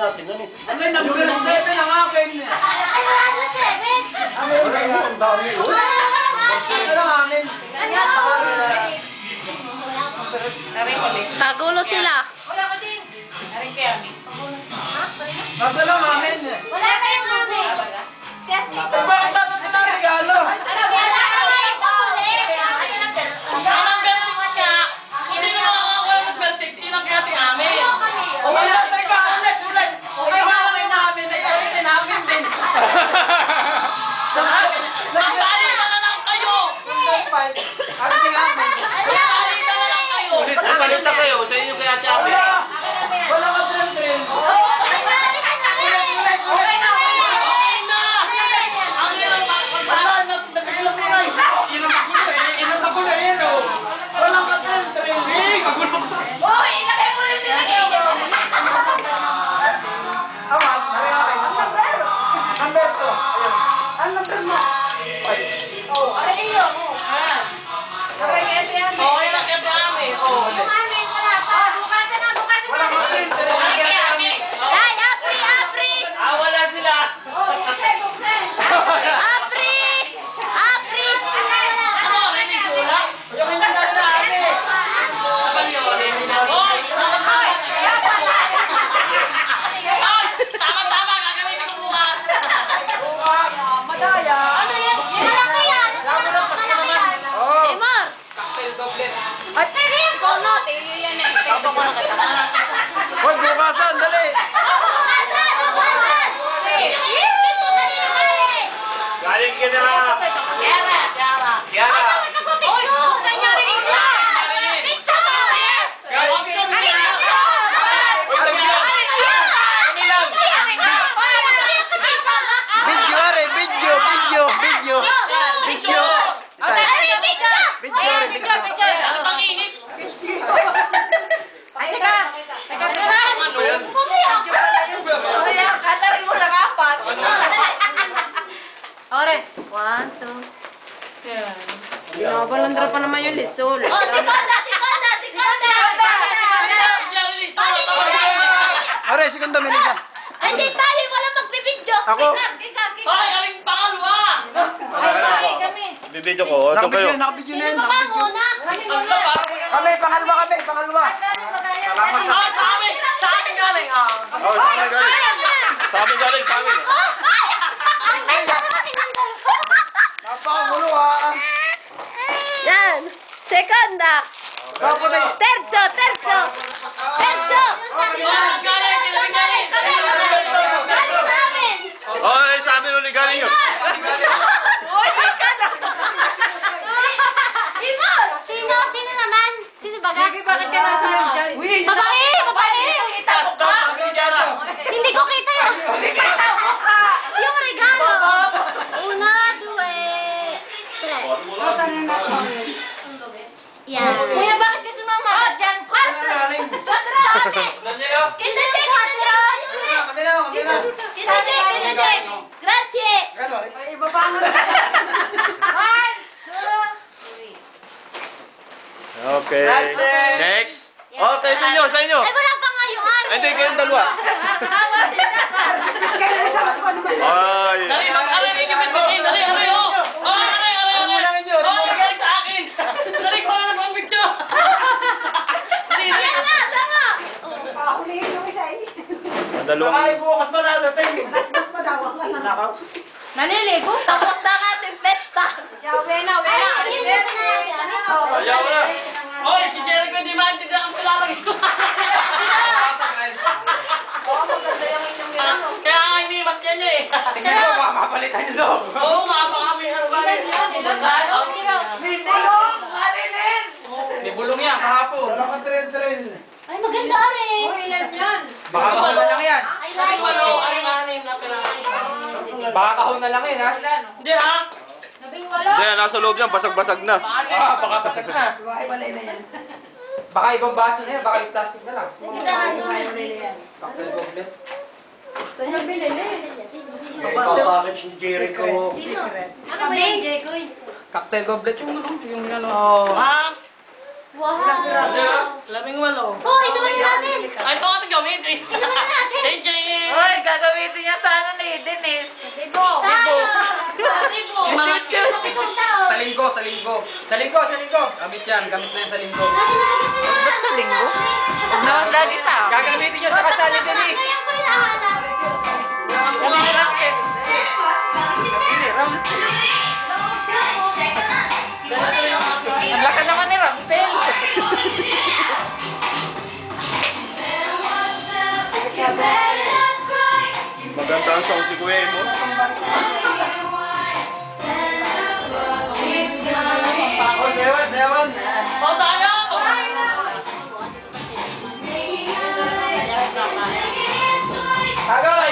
natin. Ano yung number 7 ang akin? Ano ang 7? Ano yung dami yun? Ano lang amin? Kagulo sila. Wala ko din. Nasa lang amin? Wala kayong mami. Chef, dito. Bakit natin kita regalo? Ano, wala ka kayo paulit. Wala, teka, ulit. Ikaw lang namin, ay ulitin namin din. Arte namin. Palita kayo sa inyo kaya Ate Ami. Wala ka tren-tren. Wala, nabiglang mo na eh. Ilang magulo yan o. Wala ka tren-tren. Magulo ka. Uy, ilagay mo rin nilagay nyo. Tama, nari akin. Number 2. Ang number mo? Aray nyo. Yung amin, wala pa. Bukasan na, bukasan Wala na. ka tren-tren. Ay, Apri, Apri! Wala sila. Oh, buksan, buksan. Apri! Apri! Yung hindi na namin. Madaya. Ano yan? Malaki yan. Malaki yan. Timor! Ay, pwede yan. Kono, tiyo yan eh. Hoy, bukasan, dali. Bukasan, bukasan. Ito na rin ang ari. Galing ka na. Kiara. Oy, buksan nyo rin siya. Picture! Video, are, video. Ay, teka. Teka, Umiyak. Katarin mo lang 4. Ore, 1, 2. Binabalandra pa naman yung lisol. Oh, si Konda. Are, segundo, Melissa. Ay, di tayo. Wala magbibidyo. Ako. Ikaw. Kami. Bibidyo ko. Ito kayo. Nakabidyo na yan, Sino ba nakabidyo. muna? Kami, pangalawa. Sa amin galing. Sa amin galing. Napakagulo ah. Yan. Segunda. Tapos na yun. Terzo. Oy, sa amin uli galing yun. Timor! Sino naman? Sino baga? Bakit ka nasa dyan? Babae! Sabi ni Kiara. Hindi ko kita yun. Yung regalo. 1, 2, 3. Yan. Kuya, bakit ka sumama dyan? Ano galing? Kisa Jay! Grazie! Gano, are. Okay. Next. Okay, sa inyo. Ay, wala pa nga yung ari. Hindi, kayong dalawa. Tawa si Stefan. Ay. Ayan na, sama! Ang dalawang. Ay, bukas pa dadating. Naliligo? Tapos na ang ating festa. Wena. Ayaw na. Hoy, si Jericho hindi maintindihan ang palalagay. Kaya nga iniwas ka niya eh. Tingnan mo, makapalitan nyo daw. Oo nga, baka may arbalit niya. May bulong yan kahapon. Wala ka tren-tren. Ay, maganda rin. Ilan yan? Baka kahon na lang yan. Ay, like Walo, it. ay manim na pinakain. Baka kahon na lang yan, ha? Hindi ha? Hindi, nasa loob yan. Basag-basag na. Baka basag na. Baka ibang baso na yan, baka yung plastic na lang. Hindi na nandun. Cocktail goblet. Saan yung binili? Package ni Jericho. Ano ba yung Jekoy? Cocktail goblet yung ano. Ha? Wow! 18. Oh, inuman natin! Ay, ito ating gawin. Inuman natin! JJ! pupunta, oh. Sa linggo, sa linggo. Sa linggo, sa linggo. Gamit yan, gamit na yan sa linggo. Nasa na kasi na. Ba't sa linggo? Huwag naman lagi sa akin. Gagamitin nyo sa kasal ni Denise. Kaya ko hinahanap. Kami ni Ramses. Hindi, Ramses. Ang laka naman ni Ramsel. Maganda ang sound si Kuya mo. Oh, sewan, sewan. O tayo! Agad!